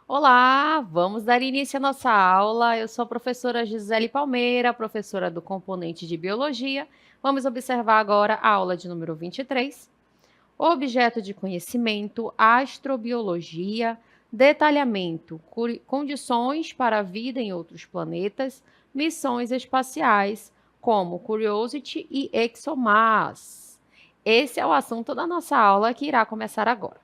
Olá, vamos dar início à nossa aula. Eu sou a professora Gisele Palmeira, professora do componente de Biologia. Vamos observar agora a aula de número 23. Objeto de conhecimento, astrobiologia, detalhamento, condições para a vida em outros planetas, missões espaciais, como Curiosity e ExoMars. Esse é o assunto da nossa aula que irá começar agora.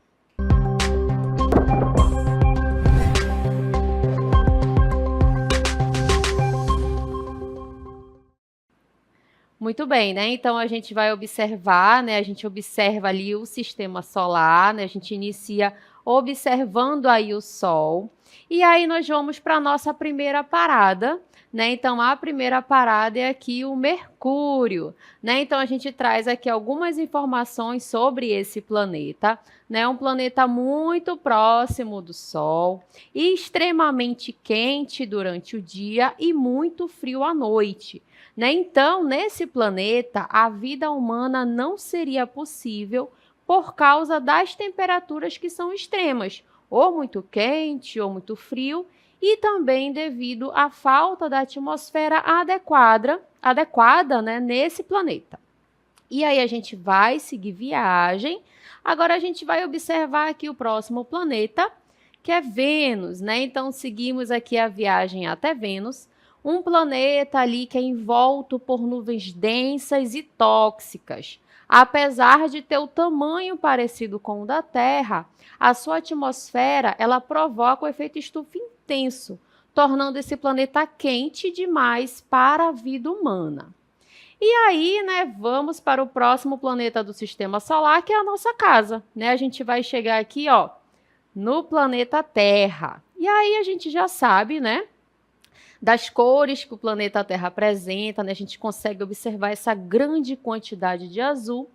Muito bem, né? Então a gente vai observar, né? A gente observa ali o sistema solar, né? A gente inicia observando aí o Sol. E aí nós vamos para a nossa primeira parada, né? Então a primeira parada é aqui o Mercúrio, né? Então a gente traz aqui algumas informações sobre esse planeta, né? Um planeta muito próximo do Sol, extremamente quente durante o dia e muito frio à noite. Né? Então, nesse planeta, a vida humana não seria possível por causa das temperaturas que são extremas, ou muito quente ou muito frio, e também devido à falta da atmosfera adequada, né, nesse planeta. E aí a gente vai seguir viagem. Agora a gente vai observar aqui o próximo planeta, que é Vênus, né? Então seguimos aqui a viagem até Vênus. Um planeta ali que é envolto por nuvens densas e tóxicas. Apesar de ter o tamanho parecido com o da Terra, a sua atmosfera ela provoca o efeito estufa intenso, tornando esse planeta quente demais para a vida humana. E aí, né, vamos para o próximo planeta do Sistema Solar, que é a nossa casa, né? A gente vai chegar aqui, ó, no planeta Terra. E aí a gente já sabe, né, das cores que o planeta Terra apresenta, né? A gente consegue observar essa grande quantidade de azul.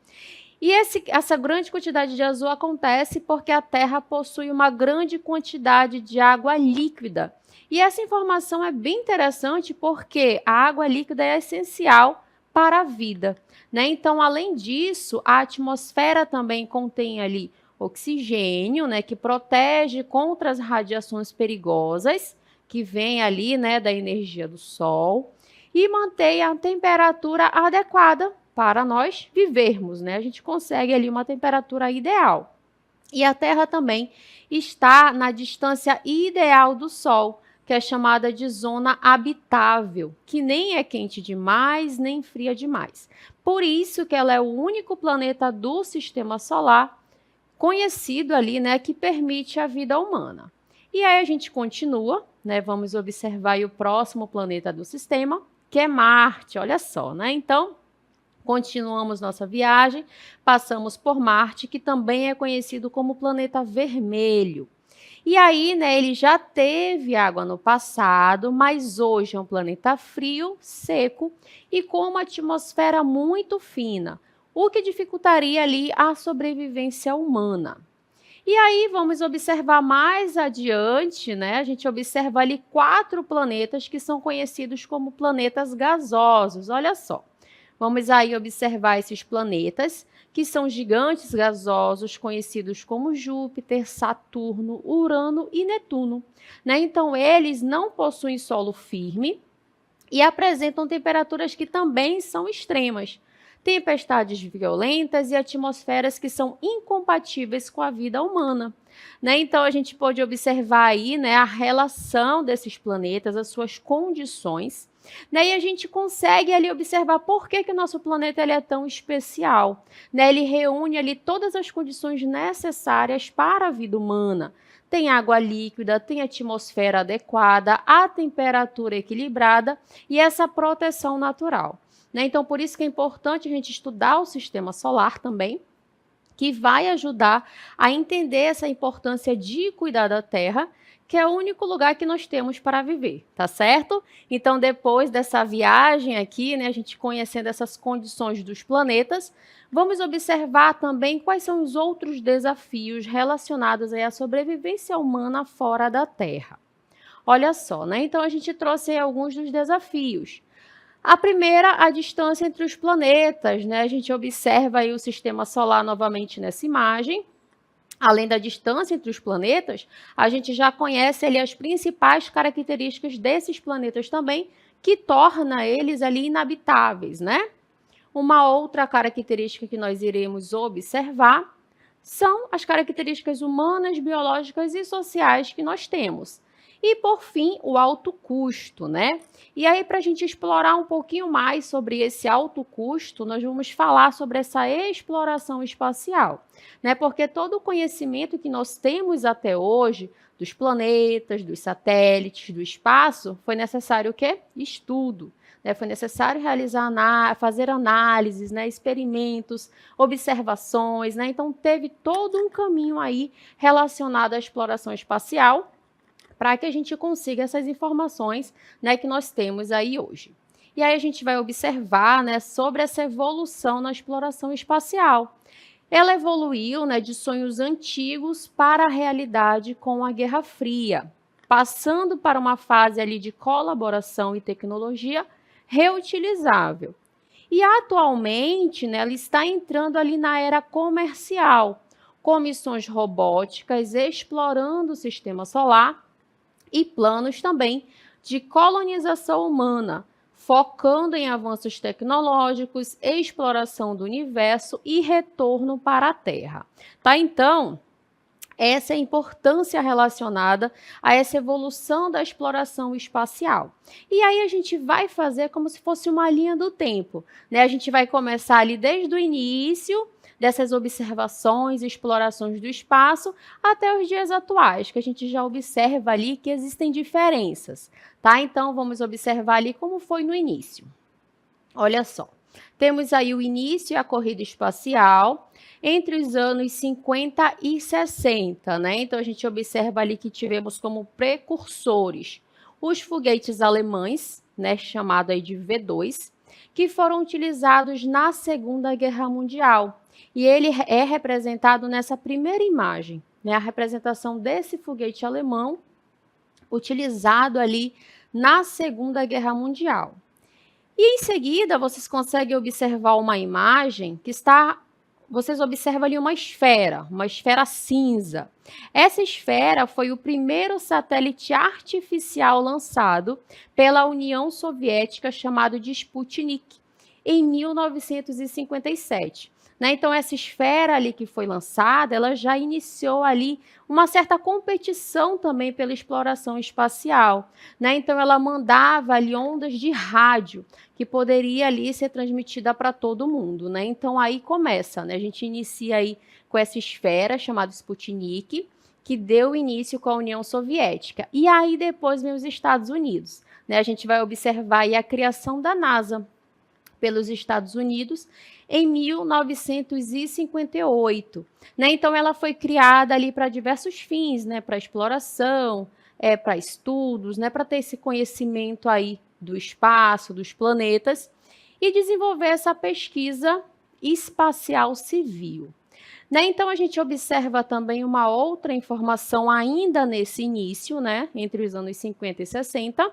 E essa grande quantidade de azul acontece porque a Terra possui uma grande quantidade de água líquida. E essa informação é bem interessante porque a água líquida é essencial para a vida, né? Então, além disso, a atmosfera também contém ali oxigênio, né, que protege contra as radiações perigosas que vem ali, né, da energia do Sol, e mantém a temperatura adequada para nós vivermos, né? A gente consegue ali uma temperatura ideal. E a Terra também está na distância ideal do Sol, que é chamada de zona habitável, que nem é quente demais, nem fria demais. Por isso que ela é o único planeta do Sistema Solar conhecido ali, né, que permite a vida humana. E aí a gente continua, né? Vamos observar aí o próximo planeta do sistema, que é Marte. Olha só, né? Então, continuamos nossa viagem, passamos por Marte, que também é conhecido como planeta vermelho. E aí, né, ele já teve água no passado, mas hoje é um planeta frio, seco e com uma atmosfera muito fina, o que dificultaria ali a sobrevivência humana. E aí vamos observar mais adiante, né? A gente observa ali 4 planetas que são conhecidos como planetas gasosos. Olha só. Vamos aí observar esses planetas, que são gigantes gasosos, conhecidos como Júpiter, Saturno, Urano e Netuno, né? Então, eles não possuem solo firme e apresentam temperaturas que também são extremas. Tempestades violentas e atmosferas que são incompatíveis com a vida humana. Né? Então, a gente pode observar aí, né, a relação desses planetas, as suas condições, né? E a gente consegue ali observar por que o nosso planeta ele é tão especial. Né? Ele reúne ali todas as condições necessárias para a vida humana. Tem água líquida, tem atmosfera adequada, a temperatura equilibrada e essa proteção natural. Né? Então, por isso que é importante a gente estudar o sistema solar também, que vai ajudar a entender essa importância de cuidar da Terra, que é o único lugar que nós temos para viver, tá certo? Então, depois dessa viagem aqui, né, a gente conhecendo essas condições dos planetas, vamos observar também quais são os outros desafios relacionados à sobrevivência humana fora da Terra. Olha só, né? Então a gente trouxe aí alguns dos desafios. A primeira, a distância entre os planetas, né? A gente observa aí o sistema solar novamente nessa imagem. Além da distância entre os planetas, a gente já conhece ali as principais características desses planetas também, que torna eles ali inabitáveis, né? Uma outra característica que nós iremos observar são as características humanas, biológicas e sociais que nós temos. E, por fim, o alto custo, né? E aí, para a gente explorar um pouquinho mais sobre esse alto custo, nós vamos falar sobre essa exploração espacial, né? Porque todo o conhecimento que nós temos até hoje, dos planetas, dos satélites, do espaço, foi necessário o quê? Estudo. Foi necessário fazer análises, né, experimentos, observações, né? Então teve todo um caminho aí relacionado à exploração espacial para que a gente consiga essas informações, né, que nós temos aí hoje. E aí a gente vai observar, né, sobre essa evolução na exploração espacial. Ela evoluiu, né, de sonhos antigos para a realidade com a Guerra Fria, passando para uma fase ali de colaboração e tecnologia reutilizável. E atualmente, né, ela está entrando ali na era comercial, com missões robóticas explorando o sistema solar e planos também de colonização humana, focando em avanços tecnológicos, exploração do universo e retorno para a Terra. Tá? Então, essa é a importância relacionada a essa evolução da exploração espacial. E aí a gente vai fazer como se fosse uma linha do tempo, né? A gente vai começar ali desde o início dessas observações e explorações do espaço até os dias atuais, que a gente já observa ali que existem diferenças, tá? Então vamos observar ali como foi no início. Olha só, temos aí o início e a corrida espacial entre os anos 50 e 60, né? Então a gente observa ali que tivemos como precursores os foguetes alemães, né, chamado aí de V2, que foram utilizados na Segunda Guerra Mundial. E ele é representado nessa primeira imagem, né, a representação desse foguete alemão utilizado ali na Segunda Guerra Mundial. E em seguida, vocês conseguem observar uma imagem que está. Vocês observam ali uma esfera cinza. Essa esfera foi o primeiro satélite artificial lançado pela União Soviética, chamado de Sputnik, em 1957. Né? Então, essa esfera ali que foi lançada, ela já iniciou ali uma certa competição também pela exploração espacial. Né? Então, ela mandava ali ondas de rádio, que poderia ali ser transmitida para todo mundo. Né? Então, aí começa, né? A gente inicia aí com essa esfera chamada Sputnik, que deu início com a União Soviética. E aí depois vem os Estados Unidos. Né? A gente vai observar aí a criação da NASA pelos Estados Unidos em 1958. Né? Então, ela foi criada ali para diversos fins, né? Para exploração, para estudos, né? Para ter esse conhecimento aí do espaço, dos planetas, e desenvolver essa pesquisa espacial civil. Né? Então, a gente observa também uma outra informação ainda nesse início, né? Entre os anos 50 e 60,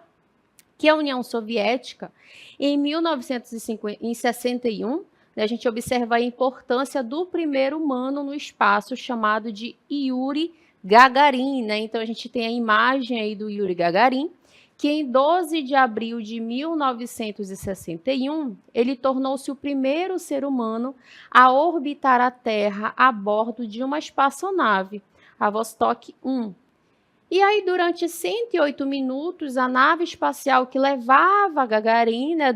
que a União Soviética, em 1961, né, a gente observa a importância do primeiro humano no espaço, chamado de Yuri Gagarin. Né? Então, a gente tem a imagem aí do Yuri Gagarin, que em 12 de abril de 1961, ele tornou-se o primeiro ser humano a orbitar a Terra a bordo de uma espaçonave, a Vostok 1. E aí, durante 108 minutos, a nave espacial que levava Gagarin, né,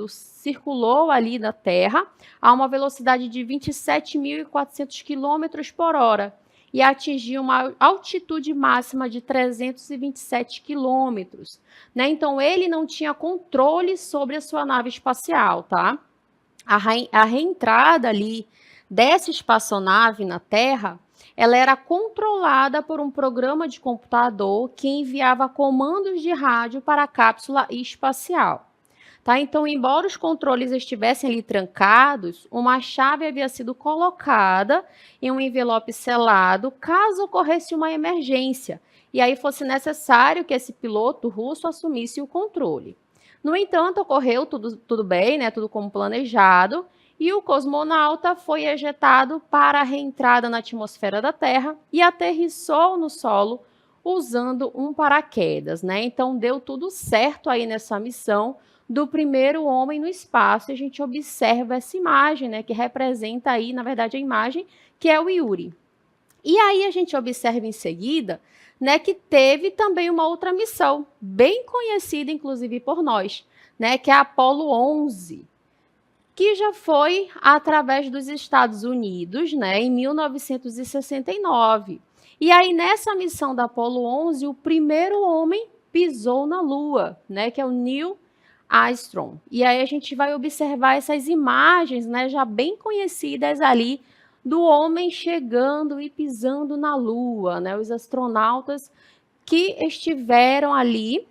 circulou ali na Terra a uma velocidade de 27.400 km por hora e atingiu uma altitude máxima de 327 quilômetros. Né? Então, ele não tinha controle sobre a sua nave espacial, tá? A reentrada ali dessa espaçonave na Terra, ela era controlada por um programa de computador que enviava comandos de rádio para a cápsula espacial. Tá? Então, embora os controles estivessem ali trancados, uma chave havia sido colocada em um envelope selado caso ocorresse uma emergência. e aí fosse necessário que esse piloto russo assumisse o controle. No entanto, ocorreu tudo bem, né, tudo como planejado, e o cosmonauta foi ejetado para a reentrada na atmosfera da Terra e aterrissou no solo usando um paraquedas, né? Então deu tudo certo aí nessa missão do primeiro homem no espaço. E a gente observa essa imagem, né, que representa aí, na verdade, a imagem que é o Yuri. E aí a gente observa em seguida, né, que teve também uma outra missão, bem conhecida inclusive por nós, né, que é a Apollo 11, que já foi através dos Estados Unidos, né, em 1969. E aí nessa missão da Apollo 11, o primeiro homem pisou na Lua, né, que é o Neil Armstrong. E aí a gente vai observar essas imagens, né, já bem conhecidas ali do homem chegando e pisando na Lua, né, os astronautas que estiveram ali,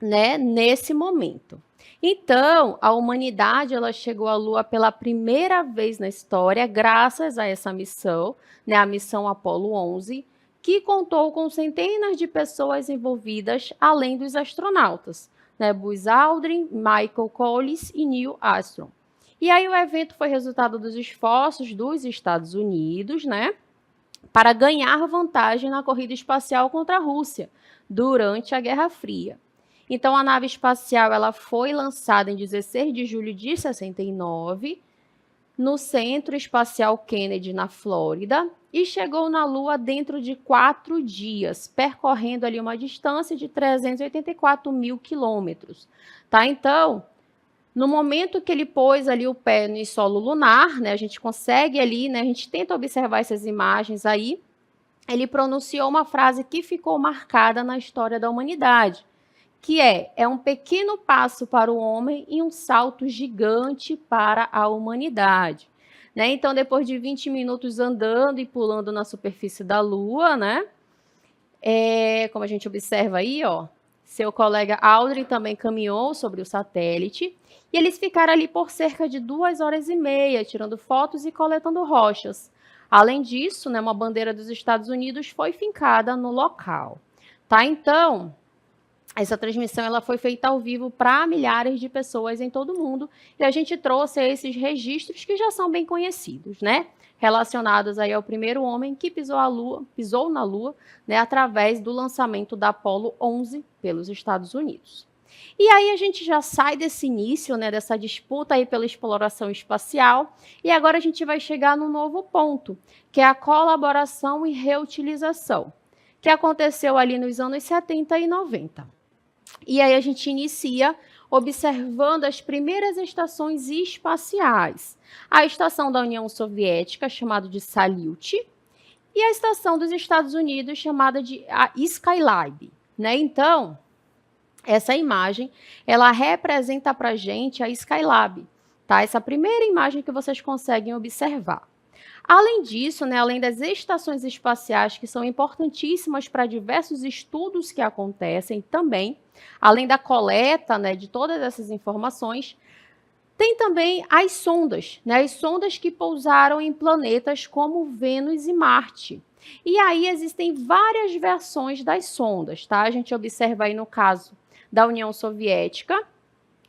né, nesse momento. Então, a humanidade ela chegou à Lua pela primeira vez na história, graças a essa missão, né, a missão Apollo 11, que contou com centenas de pessoas envolvidas, além dos astronautas, né, Buzz Aldrin, Michael Collins e Neil Armstrong. E aí o evento foi resultado dos esforços dos Estados Unidos, né, para ganhar vantagem na corrida espacial contra a Rússia durante a Guerra Fria. Então, a nave espacial ela foi lançada em 16 de julho de 69, no Centro Espacial Kennedy, na Flórida, e chegou na Lua dentro de 4 dias, percorrendo ali uma distância de 384 mil quilômetros. Tá? Então, no momento que ele pôs ali o pé no solo lunar, né, a gente consegue ali, né, a gente tenta observar essas imagens aí, ele pronunciou uma frase que ficou marcada na história da humanidade, que é um pequeno passo para o homem e um salto gigante para a humanidade. Né? Então, depois de 20 minutos andando e pulando na superfície da Lua, né? Como a gente observa aí, ó, seu colega Aldrin também caminhou sobre o satélite, e eles ficaram ali por cerca de 2 horas e meia, tirando fotos e coletando rochas. Além disso, né, uma bandeira dos Estados Unidos foi fincada no local. Tá? Então, essa transmissão ela foi feita ao vivo para milhares de pessoas em todo o mundo, e a gente trouxe esses registros que já são bem conhecidos, né? Relacionados aí ao primeiro homem que pisou na Lua, né, através do lançamento da Apollo 11 pelos Estados Unidos. E aí a gente já sai desse início, né, dessa disputa aí pela exploração espacial, e agora a gente vai chegar num novo ponto, que é a colaboração e reutilização, que aconteceu ali nos anos 70 e 90. E aí a gente inicia observando as primeiras estações espaciais. A estação da União Soviética, chamada de Salyut, e a estação dos Estados Unidos, chamada de Skylab. Né? Então, essa imagem, ela representa para a gente a Skylab. Tá? Essa primeira imagem que vocês conseguem observar. Além disso, né, além das estações espaciais, que são importantíssimas para diversos estudos que acontecem também, além da coleta, né, de todas essas informações, tem também as sondas, né, as sondas que pousaram em planetas como Vênus e Marte. E aí existem várias versões das sondas, tá? A gente observa aí no caso da União Soviética,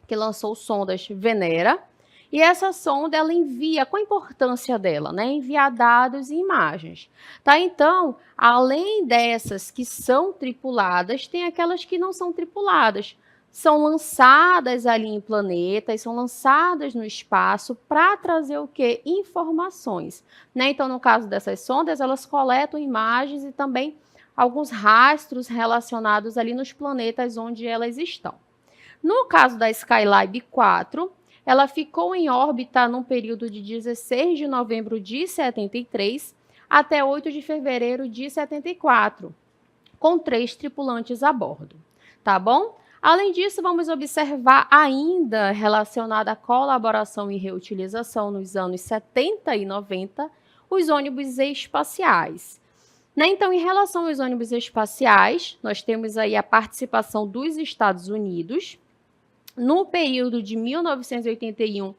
que lançou sondas Venera. E essa sonda, ela envia, qual a importância dela? Né? Enviar dados e imagens. Tá? Então, além dessas que são tripuladas, tem aquelas que não são tripuladas. São lançadas ali em planetas, são lançadas no espaço para trazer o quê? Informações. Né? Então, no caso dessas sondas, elas coletam imagens e também alguns rastros relacionados ali nos planetas onde elas estão. No caso da Skylab 4, ela ficou em órbita num período de 16 de novembro de 73 até 8 de fevereiro de 74, com 3 tripulantes a bordo. Tá bom? Além disso, vamos observar ainda relacionada à colaboração e reutilização nos anos 70 e 90, os ônibus espaciais. Né? Então, em relação aos ônibus espaciais, nós temos aí a participação dos Estados Unidos, no período de 1981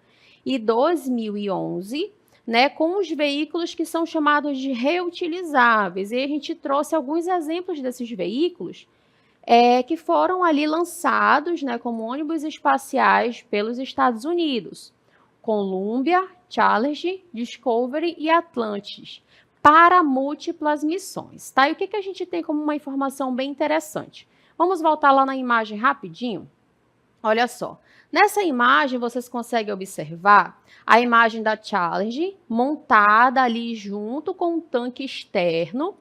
e 2011, né, com os veículos que são chamados de reutilizáveis. E a gente trouxe alguns exemplos desses veículos que foram ali lançados, né, como ônibus espaciais pelos Estados Unidos. Columbia, Challenger, Discovery e Atlantis, para múltiplas missões, tá? E o que a gente tem como uma informação bem interessante? Vamos voltar lá na imagem rapidinho? Olha só, nessa imagem vocês conseguem observar a imagem da Challenger montada ali junto com um tanque externo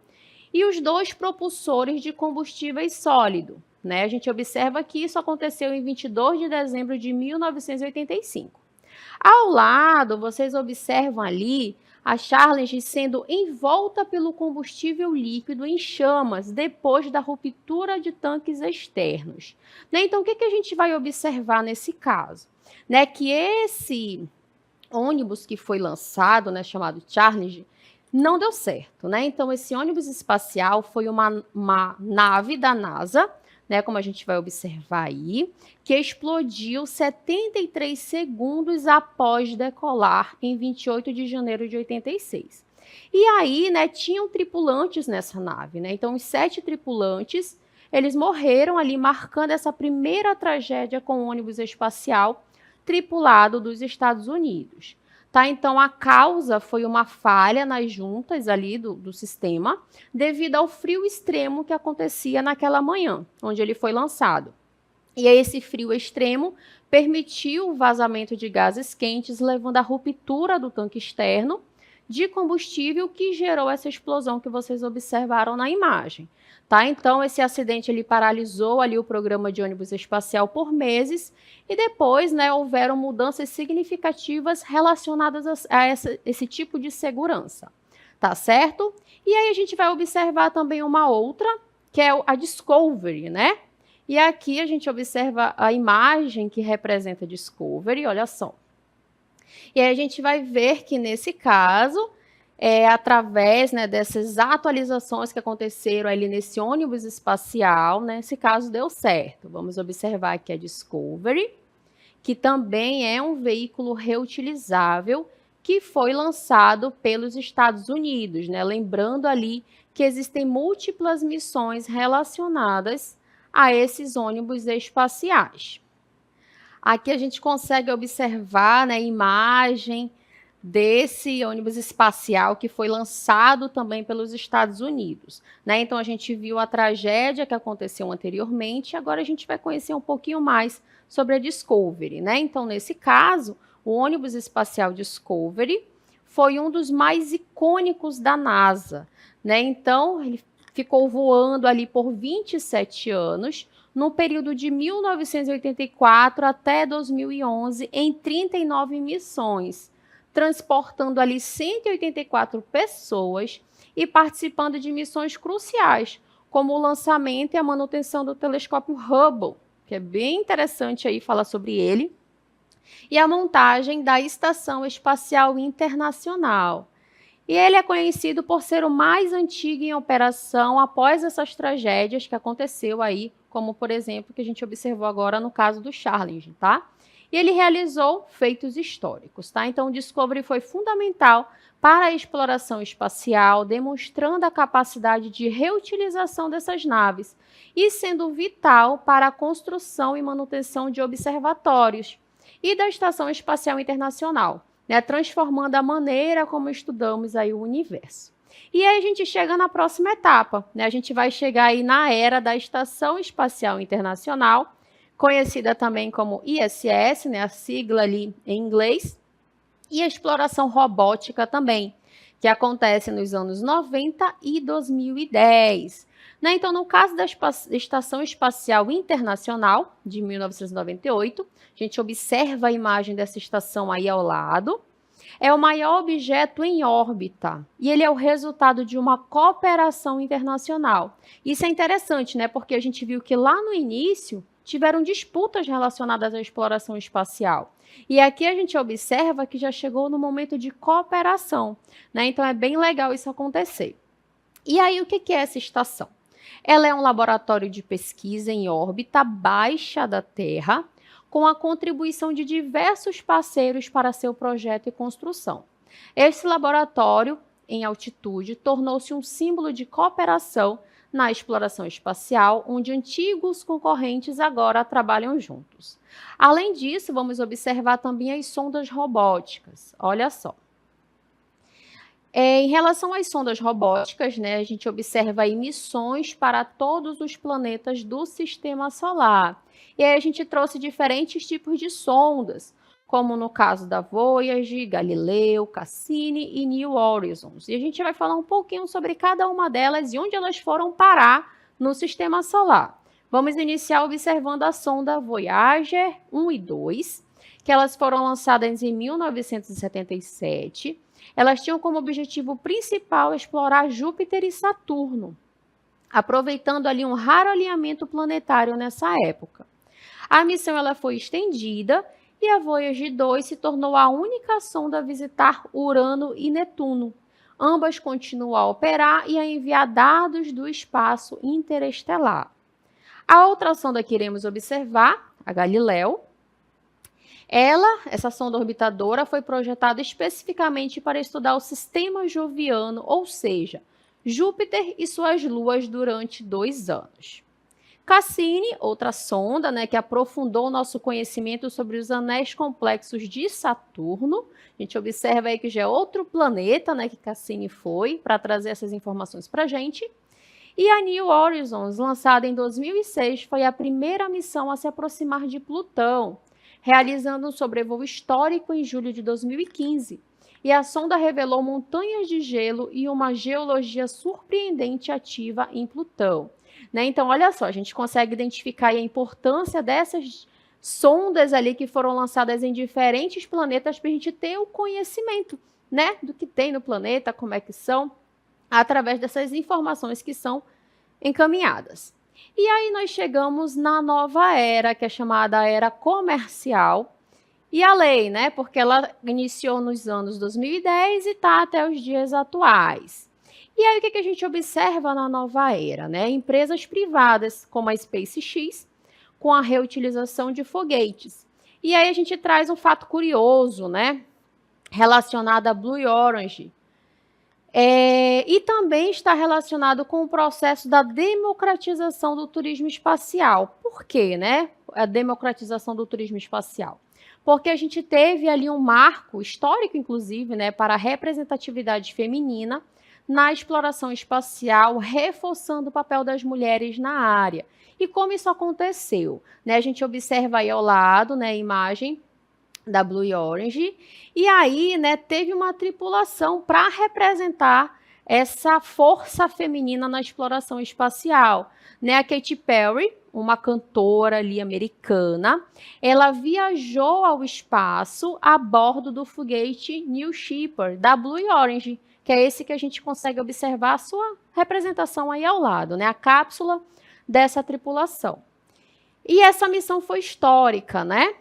e os dois propulsores de combustíveis sólido, né? A gente observa que isso aconteceu em 22 de dezembro de 1985. Ao lado, vocês observam ali a Challenger sendo envolta pelo combustível líquido em chamas depois da ruptura de tanques externos. Né? Então, o que a gente vai observar nesse caso? Né? Que esse ônibus que foi lançado, né, chamado Challenger, não deu certo. Né? Então, esse ônibus espacial foi uma nave da NASA, né, como a gente vai observar aí, que explodiu 73 segundos após decolar em 28 de janeiro de 86. E aí, né, tinham tripulantes nessa nave, né? Então, os 7 tripulantes, eles morreram ali, marcando essa primeira tragédia com o ônibus espacial tripulado dos Estados Unidos. Tá? Então, a causa foi uma falha nas juntas ali do sistema, devido ao frio extremo que acontecia naquela manhã, onde ele foi lançado. E aí, esse frio extremo permitiu o vazamento de gases quentes, levando à ruptura do tanque externo de combustível que gerou essa explosão que vocês observaram na imagem. Tá? Então, esse acidente ele paralisou ali o programa de ônibus espacial por meses e depois, né, houveram mudanças significativas relacionadas a esse tipo de segurança. Tá certo? E aí a gente vai observar também uma outra, que é a Discovery, né? E aqui a gente observa a imagem que representa a Discovery, olha só. E aí a gente vai ver que, nesse caso, através, né, dessas atualizações que aconteceram ali nesse ônibus espacial, né, esse caso deu certo. Vamos observar aqui a Discovery, que também é um veículo reutilizável que foi lançado pelos Estados Unidos, né? Lembrando ali que existem múltiplas missões relacionadas a esses ônibus espaciais. Aqui a gente consegue observar, né, a imagem desse ônibus espacial que foi lançado também pelos Estados Unidos. Né? Então, a gente viu a tragédia que aconteceu anteriormente, agora a gente vai conhecer um pouquinho mais sobre a Discovery. Né? Então, nesse caso, o ônibus espacial Discovery foi um dos mais icônicos da NASA. Né? Então, ele ficou voando ali por 27 anos, no período de 1984 até 2011, em 39 missões, transportando ali 184 pessoas e participando de missões cruciais, como o lançamento e a manutenção do telescópio Hubble, que é bem interessante aí falar sobre ele, e a montagem da Estação Espacial Internacional. E ele é conhecido por ser o mais antigo em operação após essas tragédias que aconteceu aí, como, por exemplo, que a gente observou agora no caso do Challenger, tá? E ele realizou feitos históricos, tá? Então, o Discovery foi fundamental para a exploração espacial, demonstrando a capacidade de reutilização dessas naves e sendo vital para a construção e manutenção de observatórios e da Estação Espacial Internacional, né, transformando a maneira como estudamos aí o universo. E aí a gente chega na próxima etapa, né? A gente vai chegar aí na era da Estação Espacial Internacional, conhecida também como ISS, né, a sigla ali em inglês, e a exploração robótica também, que acontece nos anos 90 e 2010. Né? Então, no caso da Estação Espacial Internacional, de 1998, a gente observa a imagem dessa estação aí ao lado. É o maior objeto em órbita e ele é o resultado de uma cooperação internacional. Isso é interessante, né? Porque a gente viu que lá no início tiveram disputas relacionadas à exploração espacial. E aqui a gente observa que já chegou no momento de cooperação, né? Então é bem legal isso acontecer. E aí o que é essa estação? Ela é um laboratório de pesquisa em órbita baixa da Terra, com a contribuição de diversos parceiros para seu projeto e construção. Esse laboratório, em altitude, tornou-se um símbolo de cooperação na exploração espacial, onde antigos concorrentes agora trabalham juntos. Além disso, vamos observar também as sondas robóticas. Olha só. Em relação às sondas robóticas, né, a gente observa aí missões para todos os planetas do Sistema Solar. E aí a gente trouxe diferentes tipos de sondas, como no caso da Voyager, Galileu, Cassini e New Horizons. E a gente vai falar um pouquinho sobre cada uma delas e onde elas foram parar no Sistema Solar. Vamos iniciar observando a sonda Voyager 1 e 2, que elas foram lançadas em 1977. Elas tinham como objetivo principal explorar Júpiter e Saturno, aproveitando ali um raro alinhamento planetário nessa época. A missão ela foi estendida e a Voyager 2 se tornou a única sonda a visitar Urano e Netuno. Ambas continuam a operar e a enviar dados do espaço interestelar. A outra sonda que iremos observar, a Galileu, essa sonda orbitadora, foi projetada especificamente para estudar o sistema joviano, ou seja, Júpiter e suas luas durante 2 anos. Cassini, outra sonda, né, que aprofundou o nosso conhecimento sobre os anéis complexos de Saturno. A gente observa aí que já é outro planeta, né, que Cassini foi, para trazer essas informações para a gente. E a New Horizons, lançada em 2006, foi a primeira missão a se aproximar de Plutão, realizando um sobrevoo histórico em julho de 2015. E a sonda revelou montanhas de gelo e uma geologia surpreendente ativa em Plutão. Né? Então, olha só, a gente consegue identificar a importância dessas sondas ali que foram lançadas em diferentes planetas para a gente ter o conhecimento, né, do que tem no planeta, como é que são, através dessas informações que são encaminhadas. E aí nós chegamos na nova era, que é chamada era comercial, e a lei, né? Porque ela iniciou nos anos 2010 e está até os dias atuais. E aí o que a gente observa na nova era, né? Empresas privadas, como a SpaceX, com a reutilização de foguetes. E aí a gente traz um fato curioso, né? Relacionado a Blue Origin. E também está relacionado com o processo da democratização do turismo espacial. Por quê, né? A democratização do turismo espacial. Porque a gente teve ali um marco histórico, inclusive, né, para a representatividade feminina na exploração espacial, reforçando o papel das mulheres na área. E como isso aconteceu? Né? A gente observa aí ao lado, né, a imagem da Blue Origin, e aí, né, teve uma tripulação para representar essa força feminina na exploração espacial, né? A Katy Perry, uma cantora ali americana, ela viajou ao espaço a bordo do foguete New Shepard da Blue Origin, que é esse que a gente consegue observar a sua representação aí ao lado, né? A cápsula dessa tripulação. E essa missão foi histórica, né?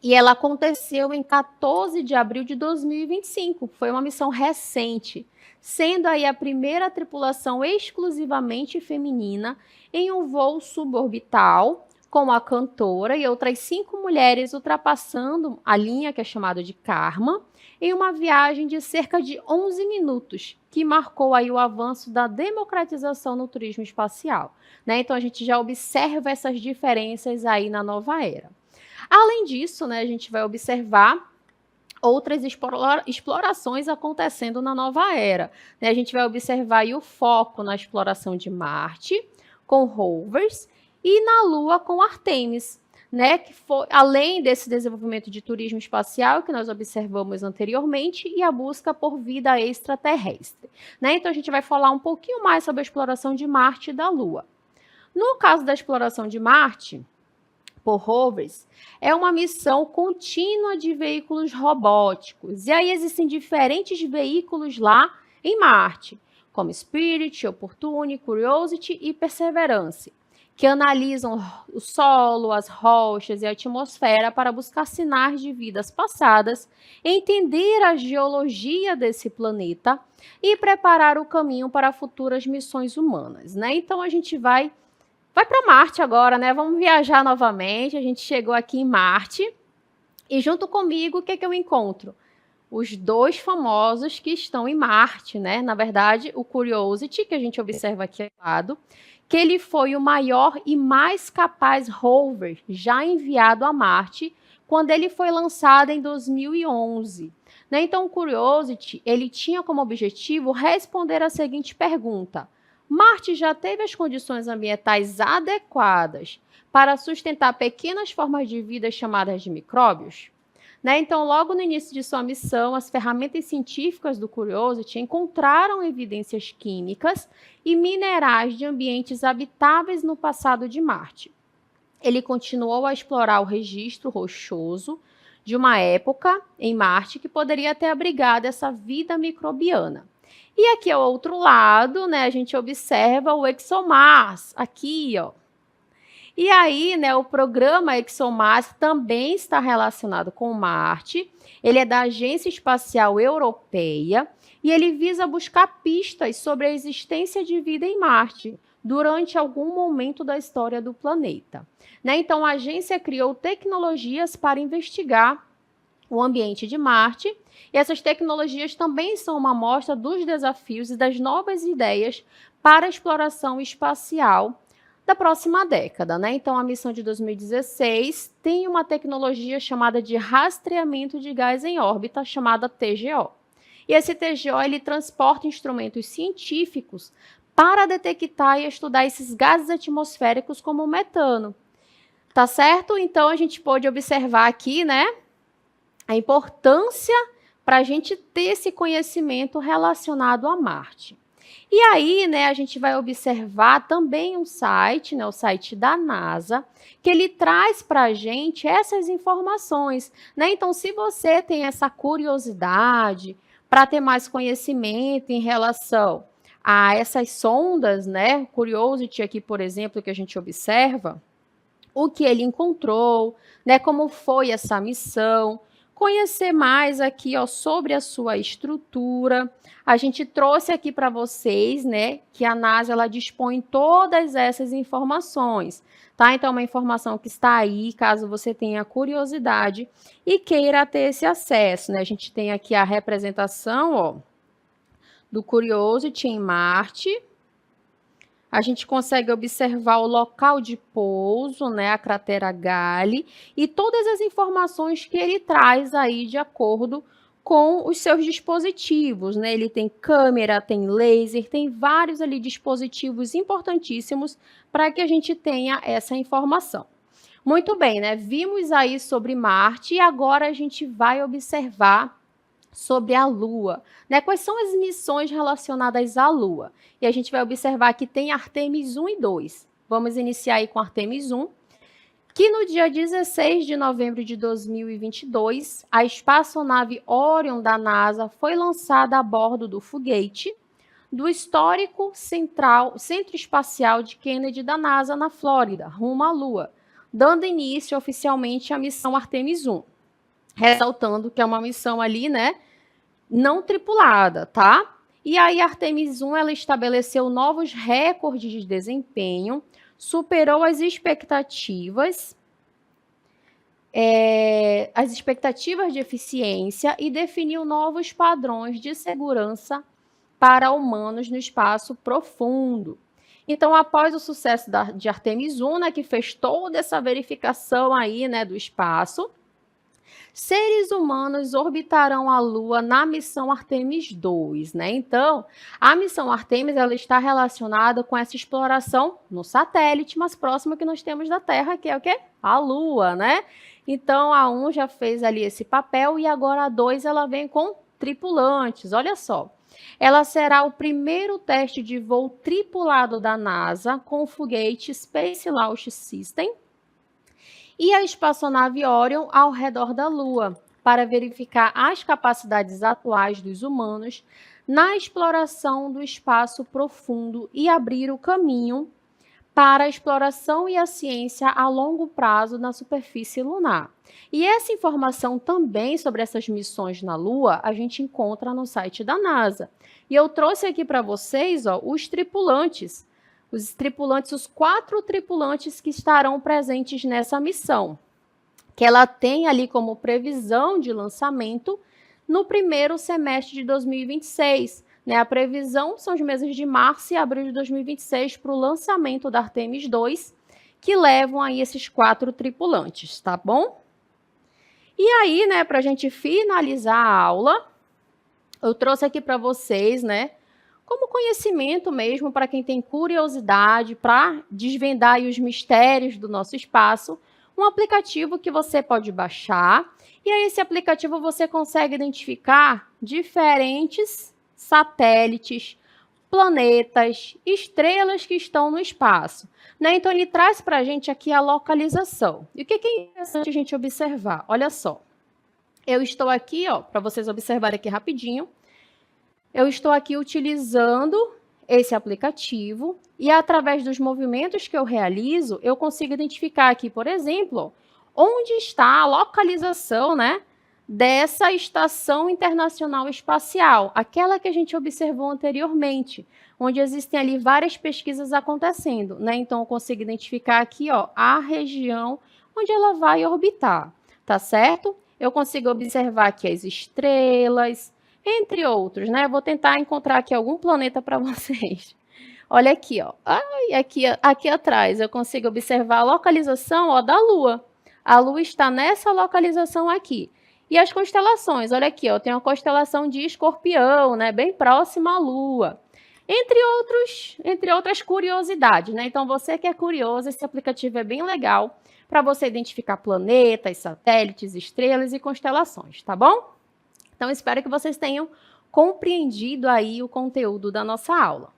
E ela aconteceu em 14 de abril de 2025. Foi uma missão recente, sendo aí a primeira tripulação exclusivamente feminina em um voo suborbital, com a cantora e outras 5 mulheres ultrapassando a linha que é chamada de Karman, em uma viagem de cerca de 11 minutos, que marcou aí o avanço da democratização no turismo espacial. Né? Então a gente já observa essas diferenças aí na nova era. Além disso, né, a gente vai observar outras explorações acontecendo na nova era. Né? A gente vai observar aí o foco na exploração de Marte, com rovers, e na Lua com Artemis. Né, que foi, além desse desenvolvimento de turismo espacial que nós observamos anteriormente, e a busca por vida extraterrestre. Né? Então, a gente vai falar um pouquinho mais sobre a exploração de Marte e da Lua. No caso da exploração de Marte, por rovers, é uma missão contínua de veículos robóticos. E aí existem diferentes veículos lá em Marte, como Spirit, Opportunity, Curiosity e Perseverance, que analisam o solo, as rochas e a atmosfera para buscar sinais de vidas passadas, entender a geologia desse planeta e preparar o caminho para futuras missões humanas. Né? Então a gente vai para Marte agora, né? Vamos viajar novamente. A gente chegou aqui em Marte e junto comigo, o que eu encontro? os dois famosos que estão em Marte, né? Na verdade, o Curiosity, que a gente observa aqui ao lado, que ele foi o maior e mais capaz rover já enviado a Marte, quando ele foi lançado em 2011. Né? Então, o Curiosity, ele tinha como objetivo responder a seguinte pergunta: Marte já teve as condições ambientais adequadas para sustentar pequenas formas de vida chamadas de micróbios? Né? Então, logo no início de sua missão, as ferramentas científicas do Curiosity encontraram evidências químicas e minerais de ambientes habitáveis no passado de Marte. Ele continuou a explorar o registro rochoso de uma época em Marte que poderia ter abrigado essa vida microbiana. E aqui ao outro lado, né, a gente observa o ExoMars, aqui, ó. E aí, né, o programa ExoMars também está relacionado com Marte. Ele é da Agência Espacial Europeia e ele visa buscar pistas sobre a existência de vida em Marte durante algum momento da história do planeta. Né? Então, a agência criou tecnologias para investigar o ambiente de Marte, e essas tecnologias também são uma amostra dos desafios e das novas ideias para a exploração espacial da próxima década, né? Então, a missão de 2016 tem uma tecnologia chamada de rastreamento de gás em órbita, chamada TGO. E esse TGO, ele transporta instrumentos científicos para detectar e estudar esses gases atmosféricos como o metano. Tá certo? Então, a gente pode observar aqui, né, a importância para a gente ter esse conhecimento relacionado a Marte. E aí, né, a gente vai observar também um site, né, o site da NASA, que ele traz para a gente essas informações, né? Então, se você tem essa curiosidade para ter mais conhecimento em relação a essas sondas, né, Curiosity aqui, por exemplo, que a gente observa, o que ele encontrou, né, como foi essa missão, conhecer mais aqui, ó, sobre a sua estrutura. A gente trouxe aqui para vocês, né, que a NASA ela dispõe todas essas informações, tá? Então, é uma informação que está aí, caso você tenha curiosidade e queira ter esse acesso, né? A gente tem aqui a representação, ó, do Curiosity em Marte. A gente consegue observar o local de pouso, né, a cratera Gali, e todas as informações que ele traz aí de acordo com os seus dispositivos, né? Ele tem câmera, tem laser, tem vários ali dispositivos importantíssimos para que a gente tenha essa informação. Muito bem, né? Vimos aí sobre Marte e agora a gente vai observar sobre a Lua, né? Quais são as missões relacionadas à Lua? E a gente vai observar que tem Artemis 1 e 2. Vamos iniciar aí com Artemis 1, que no dia 16 de novembro de 2022, a espaçonave Orion da NASA foi lançada a bordo do foguete do histórico Centro Espacial de Kennedy da NASA na Flórida, rumo à Lua, dando início oficialmente à missão Artemis 1. Ressaltando que é uma missão ali, né, não tripulada, tá? E aí a Artemis 1, ela estabeleceu novos recordes de desempenho, superou as expectativas de eficiência e definiu novos padrões de segurança para humanos no espaço profundo. Então, após o sucesso de Artemis 1, né, que fez toda essa verificação aí, né, do espaço, seres humanos orbitarão a Lua na missão Artemis 2, né? Então, a missão Artemis ela está relacionada com essa exploração no satélite mais próximo que nós temos da Terra, que é o quê? A Lua, né? Então, a 1 já fez ali esse papel e agora a 2 ela vem com tripulantes. Olha só. Ela será o primeiro teste de voo tripulado da NASA com o foguete Space Launch System e a espaçonave Orion ao redor da Lua, para verificar as capacidades atuais dos humanos na exploração do espaço profundo e abrir o caminho para a exploração e a ciência a longo prazo na superfície lunar. E essa informação também sobre essas missões na Lua, a gente encontra no site da NASA. E eu trouxe aqui para vocês, ó, os tripulantes, os 4 tripulantes que estarão presentes nessa missão, que ela tem ali como previsão de lançamento no primeiro semestre de 2026. Né? A previsão são os meses de março e abril de 2026 para o lançamento da Artemis 2, que levam aí esses 4 tripulantes, tá bom? E aí, né, para a gente finalizar a aula, eu trouxe aqui para vocês, né, como conhecimento mesmo, para quem tem curiosidade, para desvendar aí os mistérios do nosso espaço, um aplicativo que você pode baixar. E aí, esse aplicativo você consegue identificar diferentes satélites, planetas, estrelas que estão no espaço. Né? Então, ele traz para a gente aqui a localização. E o que é interessante a gente observar? Olha só. Eu estou aqui, ó, para vocês observarem aqui rapidinho. Eu estou aqui utilizando esse aplicativo e, através dos movimentos que eu realizo, eu consigo identificar aqui, por exemplo, onde está a localização, né, dessa Estação Internacional Espacial, aquela que a gente observou anteriormente, onde existem ali várias pesquisas acontecendo, né? Então, eu consigo identificar aqui, ó, a região onde ela vai orbitar, tá certo? Eu consigo observar aqui as estrelas, entre outros, né? Eu vou tentar encontrar aqui algum planeta para vocês. Olha aqui, ó. Ai, aqui atrás eu consigo observar a localização, ó, da Lua. A Lua está nessa localização aqui. E as constelações, olha aqui, ó, tem uma constelação de Escorpião, né, bem próxima à Lua. Entre outras curiosidades, né? Então, você que é curioso, esse aplicativo é bem legal para você identificar planetas, satélites, estrelas e constelações, tá bom? Então, espero que vocês tenham compreendido aí o conteúdo da nossa aula.